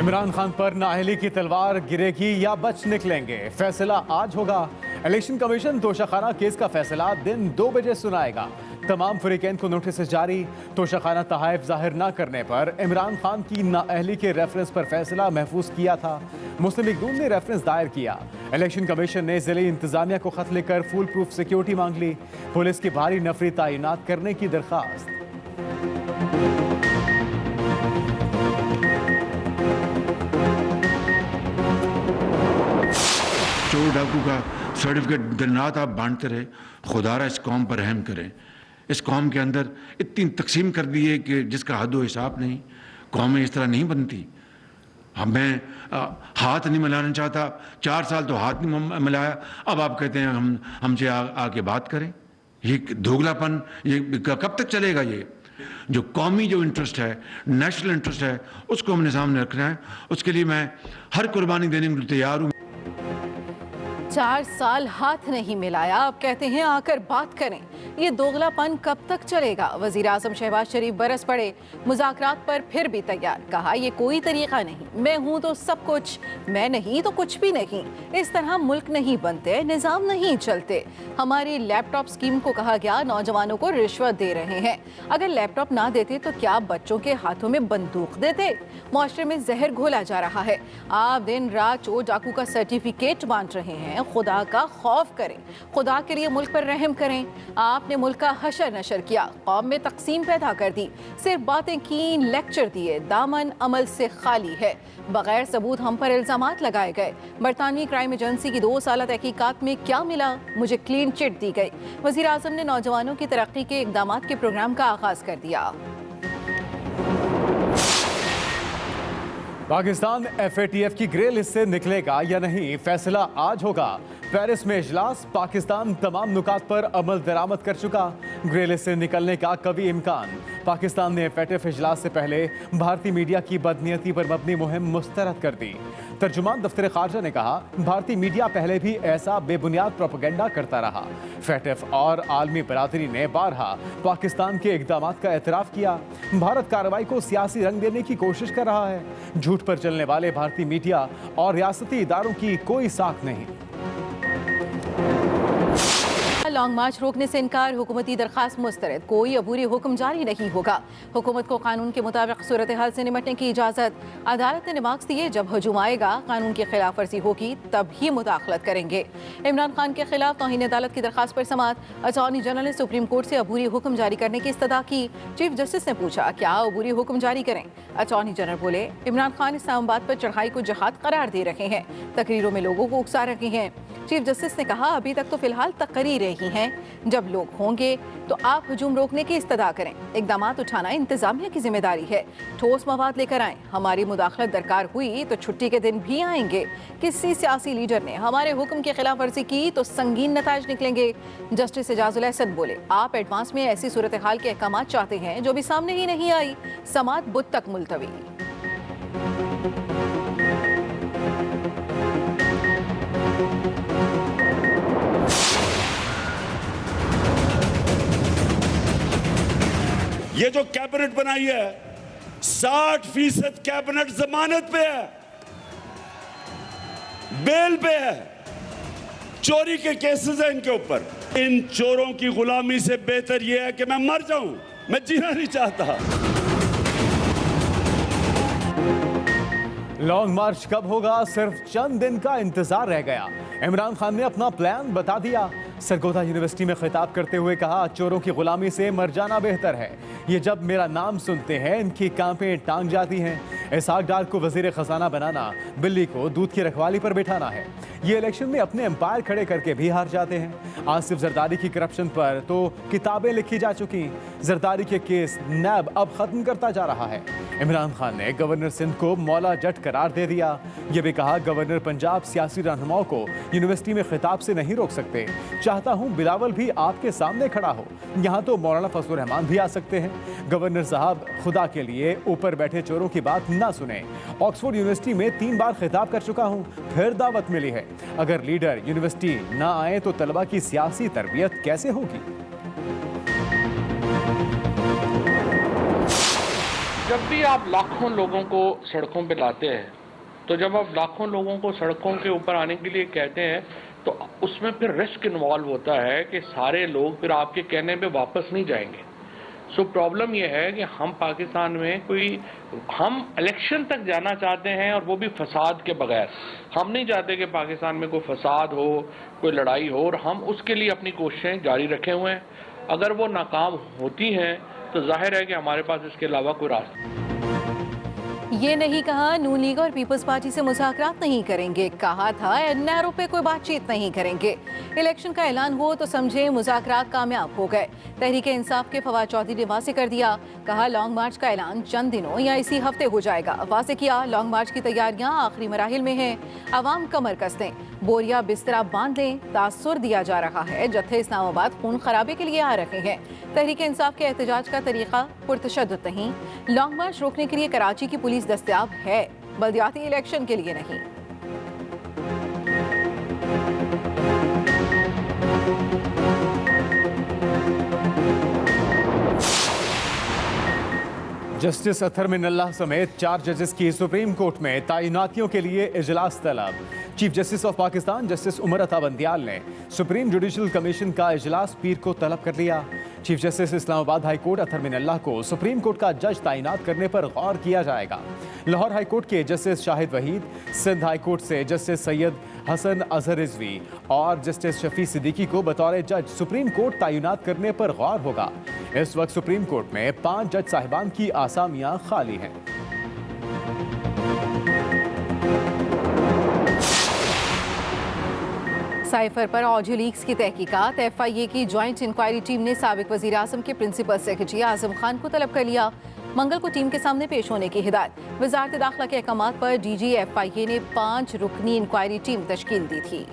इमरान खान पर नाअहली की तलवार गिरेगी या बच निकलेंगे, फैसला आज होगा। इलेक्शन कमीशन तोशाखाना केस का फैसला दिन 2 बजे सुनाएगा। तमाम फरीकैन को नोटिस जारी। तोशाखाना तहाइफ जाहिर न करने पर इमरान खान की नाअहली के रेफरेंस पर फैसला महफूज किया था। मुस्लिम लीग नून ने रेफरेंस दायर किया। इलेक्शन कमीशन ने जिले इंतजामिया को खत लिखकर फुल प्रूफ सिक्योरिटी मांग ली। पुलिस की भारी नफरी तैनात करने की दरखास्त। चोर डाकू का सर्टिफिकेट दिन रात आप बांटते रहे। खुदारा इस कौम पर रहम करें। इस कौम के अंदर इतनी तकसीम कर दी है कि जिसका हद व हिसाब नहीं। कौमें इस तरह नहीं बनती। मैं हाथ नहीं मिलाना चाहता, 4 साल तो हाथ नहीं मिलाया, अब आप कहते हैं हमसे आके बात करें। ये दोगलापन ये कब तक चलेगा? ये जो कौमी जो इंटरेस्ट है, नेशनल इंटरेस्ट है, उसको हमने सामने रखना है। उसके लिए मैं हर कुर्बानी देने के लिए तैयार हूँ। 4 साल हाथ नहीं मिलाया, अब कहते हैं आकर बात करें। ये दोगलापन कब तक चलेगा? वजीर आजम शहबाज शरीफ बरस पड़े, मुज़ाकरात पर फिर भी तैयार। कहा ये कोई तरीका नहीं, मैं हूं तो सब कुछ, मैं नहीं तो कुछ भी नहीं। इस तरह मुल्क नहीं बनते, निज़ाम नहीं चलते। हमारी लैपटॉप स्कीम को कहा गया नौजवानों को रिश्वत दे रहे हैं। अगर लैपटॉप ना देते तो क्या बच्चों के हाथों में बंदूक देते? मुआशरे में जहर घोला जा रहा है। आप दिन रात चोर डाकू का सर्टिफिकेट बांट रहे हैं। खुदा का खौफ करें, खुदा के लिए मुल्क पर रहम करें। आपने मुल्क का हशर नशर किया, कौम में तकसीम पैदा कर दी, सिर्फ बातें की, लेक्चर दिए, दामन अमल से खाली है। बगैर सबूत हम पर इल्जामात लगाए गए। बरतानवी क्राइम एजेंसी की 2 साल तहकीकात में क्या मिला? मुझे क्लीन चिट दी गई। वजीर आजम ने नौजवानों की तरक्की के इकदामात के प्रोग्राम का आगाज कर दिया। पाकिस्तान FATF की ग्रे लिस्ट से निकलेगा या नहीं, फैसला आज होगा। पेरिस में इजलास, पाकिस्तान तमाम नुकात पर अमल दरामद कर चुका। ग्रे लिस्ट से निकलने का कभी इम्कान। पाकिस्तान ने FATF इजलास से पहले भारतीय मीडिया की बदनीयती पर मबनी मुहिम मुस्तरद कर दी। तर्जुमान दफ्तर खारजा ने कहा, भारतीय मीडिया पहले भी ऐसा बेबुनियाद प्रोपेगेंडा करता रहा। FATF और आलमी बरादरी ने बारहा पाकिस्तान के इकदामात का एतराफ़ किया। भारत कार्रवाई को सियासी रंग देने की कोशिश कर रहा है। झूठ पर चलने वाले भारतीय मीडिया और रियासती इदारों की कोई साख नहीं। लॉन्ग मार्च रोकने से इनकार, हुकूमती दरखास्त मुस्तरद, कोई अबूरी हुक्म जारी नहीं होगा। हुकूमत को कानून के मुताबिक सूरत हाल से निपटने की इजाज़त। अदालत ने मार्क्स दिए, जब हजूम आएगा, कानून की खिलाफ वर्जी होगी तब ही मुदाखलत करेंगे। इमरान खान के खिलाफ तौहीन अदालत की दरखास्त पर समाअत। अटॉर्नी जनरल ने सुप्रीम कोर्ट से अबूरी हुक्म जारी करने की इस्तदा की। चीफ जस्टिस ने पूछा, क्या अबूरी हुक्म जारी करें? अटॉर्नी जनरल बोले, इमरान खान इस्लामाबाद पर चढ़ाई को जहाद करार दे रहे हैं, तकरीरों में लोगों को उकसा रहे हैं। चीफ जस्टिस ने कहा, अभी तक तो फिलहाल तकरीरें ही हैं, जब लोग होंगे तो आप हुजूम रोकने की इस्तदा करें। इकदामात उठाना इंतजामिया की जिम्मेदारी है। ठोस मवाद लेकर आएं। हमारी मुदाखलत दरकार हुई तो छुट्टी के दिन भी आएंगे। किसी सियासी लीडर ने हमारे हुक्म की खिलाफ वर्जी की तो संगीन नताइज निकलेंगे। जस्टिस एजाजुल हसन बोले, आप एडवांस में ऐसी सूरत हाल के अहकामात चाहते हैं जो भी सामने ही नहीं आई। समात बुध तक मुलतवी। ये जो कैबिनेट बनाई है, 60% कैबिनेट जमानत पे है, बेल पे है। चोरी के केसेस है इनके ऊपर। इन चोरों की गुलामी से बेहतर यह है कि मैं मर जाऊं, मैं जीना नहीं चाहता। लॉन्ग मार्च कब होगा? सिर्फ चंद दिन का इंतजार रह गया। इमरान खान ने अपना प्लान बता दिया। सरगोधा यूनिवर्सिटी में खिताब करते हुए कहा, चोरों की गुलामी से मर जाना बेहतर है। ये जब मेरा नाम सुनते हैं इनकी कांपें टांग जाती हैं। इसहाक डार को वजीर खजाना बनाना, बिल्ली को दूध की रखवाली पर बिठाना है। ये इलेक्शन में अपने एम्पायर खड़े करके भी हार जाते हैं। आसिफ जरदारी की करप्शन पर तो किताबें लिखी जा चुकी। जरदारी के केस नैब अब खत्म करता जा रहा है। इमरान खान ने गवर्नर सिंध को मौला जट करार दे दिया। ये भी कहा, गवर्नर पंजाब सियासी रहनुमाओं को यूनिवर्सिटी में खिताब से नहीं रोक सकते। चाहता हूं बिलावल भी आपके सामने खड़ा हो, यहां तो मौलाना फजलुर रहमान भी आ सकते हैं। गवर्नर साहब, खुदा के लिए ऊपर बैठे चोरों की बात ना सुने। ऑक्सफोर्ड यूनिवर्सिटी में 3 बार खिताब कर चुका हूं, फिर दावत मिली है। अगर लीडर यूनिवर्सिटी ना आए तो तलबा की सियासी तरबियत कैसे होगी? जब भी आप लाखों लोगों को सड़कों पे लाते हैं, तो जब आप लाखों लोगों को सड़कों के ऊपर आने के लिए कहते हैं, तो उसमें फिर रिस्क इन्वॉल्व होता है कि सारे लोग फिर आपके कहने पे वापस नहीं जाएंगे। सो प्रॉब्लम यह है कि हम पाकिस्तान में हम इलेक्शन तक जाना चाहते हैं, और वो भी फसाद के बगैर। हम नहीं चाहते कि पाकिस्तान में कोई फसाद हो, कोई लड़ाई हो, और हम उसके लिए अपनी कोशिशें जारी रखे हुए हैं। अगर वो नाकाम होती हैं तो जाहिर है कि हमारे पास इसके अलावा कोई रास्ता। ये नहीं कहा नून लीग और पीपल्स पार्टी से मुज़ाकरात नहीं करेंगे, कहा था एनआरओ पे कोई बातचीत नहीं करेंगे। इलेक्शन का ऐलान हो तो समझे मुज़ाकरात कामयाब हो गए। तहरीक इंसाफ के फवाद चौधरी ने वाज़ेह कर दिया, कहा लॉन्ग मार्च का ऐलान चंद दिनों या इसी हफ्ते हो जाएगा। वाज़ेह किया लॉन्ग मार्च की तैयारियां आखिरी मराहिल में हैं, अवाम कमर कस दें, बोरिया बिस्तरा बांध लें। तासुर दिया जा रहा है जत्थे इस्लामाबाद खून खराबे के लिए आ रहे हैं। तहरीक इंसाफ के एहतजाज का तरीका पुरतशद्दुद नहीं, लॉन्ग मार्च रोकने के लिए कराची की पुलिस दस्तयाब है, बल्दियाती इलेक्शन के लिए नहीं। जस्टिस अतहर मिनल्लाह समेत 4 जजेस की सुप्रीम कोर्ट में तैनातियों के लिए इजलास तलब। Chief justice of Pakistan justice Umar Ata Bandial ने सुप्रीम जुडिशल कमीशन का इजलास पीर को तलब कर लिया। Chief justice Islamabad high court Athar Minallah को सुप्रीम कोर्ट का जज तैनात करने पर गौर किया जाएगा। लाहौर हाई कोर्ट के justice Shahid Waheed, Sindh high court से जस्टिस सैयद हसन अजहर रिजवी और जस्टिस शफी सिद्दीकी को बतौर जज सुप्रीम कोर्ट तैनात करने पर गौर होगा। इस वक्त सुप्रीम कोर्ट में 5 जज साहिबान की आसामियां खाली हैं। साइफर पर ऑडियो लीक्स की तहकीकात। FIA की ज्वाइंट इंक्वायरी टीम ने साबिक वजीर आजम के प्रिंसिपल सेक्रेटरी आजम खान को तलब कर लिया। मंगल को टीम के सामने पेश होने की हिदायत। वजारत दाखिला के अहकामात पर DG FIA ने 5 रुकनी इंक्वायरी टीम तश्कील दी थी।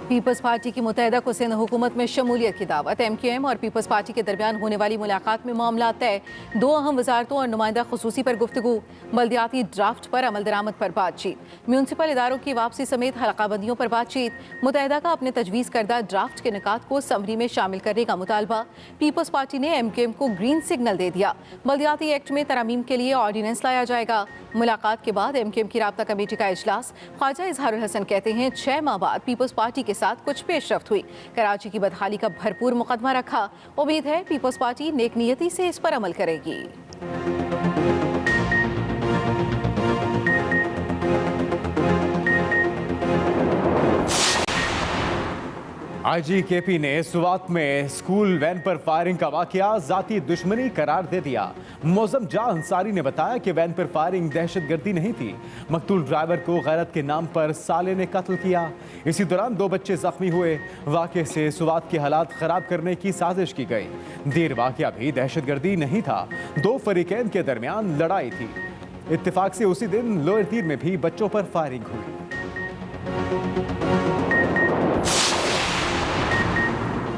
पीपल्स पार्टी की मुत्तहिदा को सिंध हुकूमत में शमूलियत की दावत। MQM और पीपल्स पार्टी के दरमियान होने वाली मुलाकात में मामला तय। 2 अहम वजारतों और नुमाइंदा खुसूसी पर गुफ्तगू। बल्दियाती ड्राफ्ट पर अमल दरामद पर बातचीत। म्यूनसिपल इदारों की वापसी समेत हलकाबंदियों पर बातचीत। मुत्तहिदा का अपने तजवीज़ करदा ड्राफ्ट के निकात को समरी में शामिल करने का मुतालबा। पीपल्स पार्टी ने MQM को ग्रीन सिग्नल दे दिया। बल्दियाती एक्ट में तरमीम के लिए ऑर्डिनेंस लाया जाएगा। मुलाकात के बाद MQM की राब्ता कमेटी का इजलास। ख्वाजा इजहारुल हसन कहते हैं 6 माह बाद पीपल्स पार्टी के साथ कुछ पेशरफ्त हुई। कराची की बदहाली का भरपूर मुकदमा रखा। उम्मीद है पीपल्स पार्टी नेक नियति से इस पर अमल करेगी। IG KP ने सुवात में स्कूल वैन पर फायरिंग का वाकया जाती दुश्मनी करार दे दिया। मौजम जा अंसारी ने बताया कि वैन पर फायरिंग दहशतगर्दी नहीं थी। मकतूल ड्राइवर को गैरत के नाम पर साले ने कत्ल किया। इसी दौरान 2 बच्चे जख्मी हुए। वाकये से सुवात के हालात खराब करने की साजिश की गई। देर वाकया भी दहशतगर्दी नहीं था, 2 फरीकैन के दरमियान लड़ाई थी। इत्तेफाक से उसी दिन लोअर तीर में भी बच्चों पर फायरिंग हुई।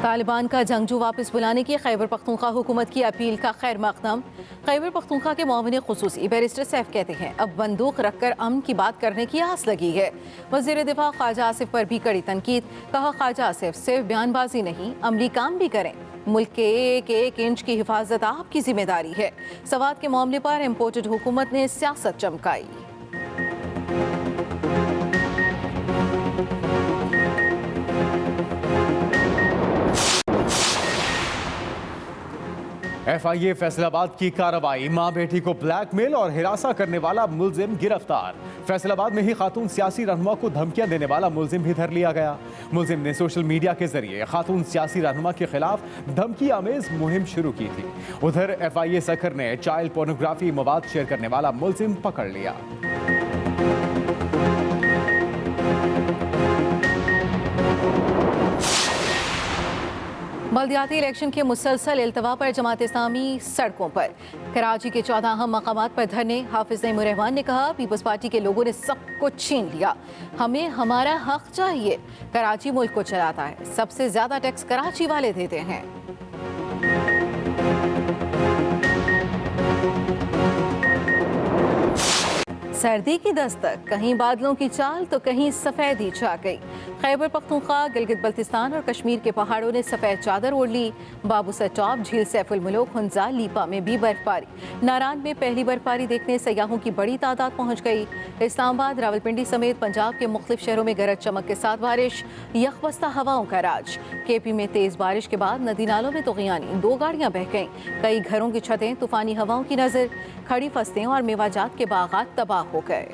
तालिबान का जंगजू वापस बुलाने की खैबर पख्तूनख्वा हुकूमत की अपील का खैर मकदम। खैबर पख्तूनख्वा के मुआविन खुसूसी बैरिस्टर सैफ कहते हैं अब बंदूक रखकर अमन की बात करने की आस लगी है। वज़ीर दिफा ख्वाजा आसिफ पर भी कड़ी तनकीद। कहा ख्वाजा आसिफ सिर्फ बयानबाजी नहीं अमली काम भी करें। मुल्क के एक इंच की हिफाजत आपकी जिम्मेदारी है। सवात के मामले पर इम्पोर्टेड हुकूमत ने सियासत चमकाई। FIA फैसलाबाद की कार्रवाई। मां बेटी को ब्लैकमेल और हिरासा करने वाला मुलजिम गिरफ्तार। फैसलाबाद में ही खातून सियासी रहनुमा को धमकियां देने वाला मुलजिम भी धर लिया गया। मुलजिम ने सोशल मीडिया के जरिए खातून सियासी रहनुमा के खिलाफ धमकी आमेज मुहिम शुरू की थी। उधर FIA सखर ने चाइल्ड पोर्नोग्राफी मवाद शेयर करने वाला मुलजिम पकड़ लिया। बल्दियाती इलेक्शन के मुसलसल इल्तवा पर जमात इस्लामी सड़कों पर। कराची के 14 अहम मकामात पर धरने। हाफिज नईमुर रहमान ने कहा पीपल्स पार्टी के लोगों ने सब कुछ छीन लिया, हमें हमारा हक चाहिए। कराची मुल्क को चलाता है, सबसे ज्यादा टैक्स कराची वाले देते हैं। सर्दी की दस्तक, कहीं बादलों की चाल तो कहीं सफेदी छा गई। खैबर पख्तूनख्वा, गिलगित बल्तिस्तान और कश्मीर के पहाड़ों ने सफेद चादर ओढ़ ली। बाबूसर टॉप, झील सैफुल मुल्क, हुंजा, लीपा में भी बर्फबारी। नारान में पहली बर्फबारी देखने सयाहों की बड़ी तादाद पहुंच गई। इस्लामाबाद, रावलपिंडी समेत पंजाब के मुख्तलिफ शहरों में गरज चमक के साथ बारिश, यकबस्ता हवाओं का राज। केपी में तेज बारिश के बाद नदी नालों में तुगयानी, 2 गाड़ियां बह गईं। कई घरों की छतें तूफानी हवाओं की नजर, खड़ी फसलें और मेवाजात के बागात तबाह हो गए।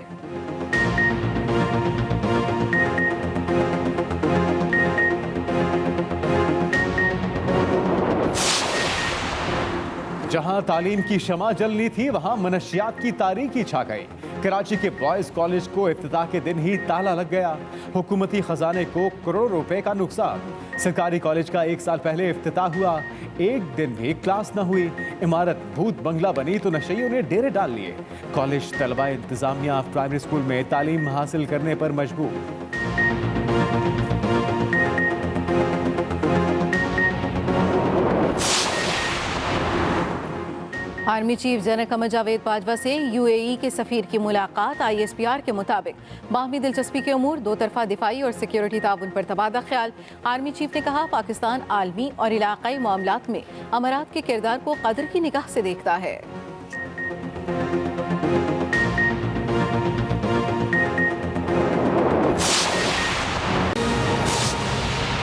जहां तालीम की शमा जलनी थी, वहां मनशियात की तारीकी छा गई। कराची के बॉयज कॉलेज को इफ्तिताह के दिन ही ताला लग गया। हुकूमती खजाने को करोड़ रुपए का नुकसान। सरकारी कॉलेज का 1 साल पहले इफ्तिताह हुआ, एक दिन भी क्लास न हुई। इमारत भूत बंगला बनी तो नशइयों ने डेरे डाल लिए। कॉलेज तलबा इंतजामिया प्राइमरी स्कूल में तालीम हासिल करने पर मजबूर। Army chief general Qamar Javed Bajwa से यूएई के सफीर की मुलाकात। ISPR के मुताबिक बाहमी दिलचस्पी के अमूर, 2 तरफा दिफाई और सिक्योरिटी ताउन पर तबादला ख्याल। आर्मी चीफ ने कहा, पाकिस्तान आलमी और इलाकाई मामलात में अमारात के किरदार को कदर की निगाह से देखता है।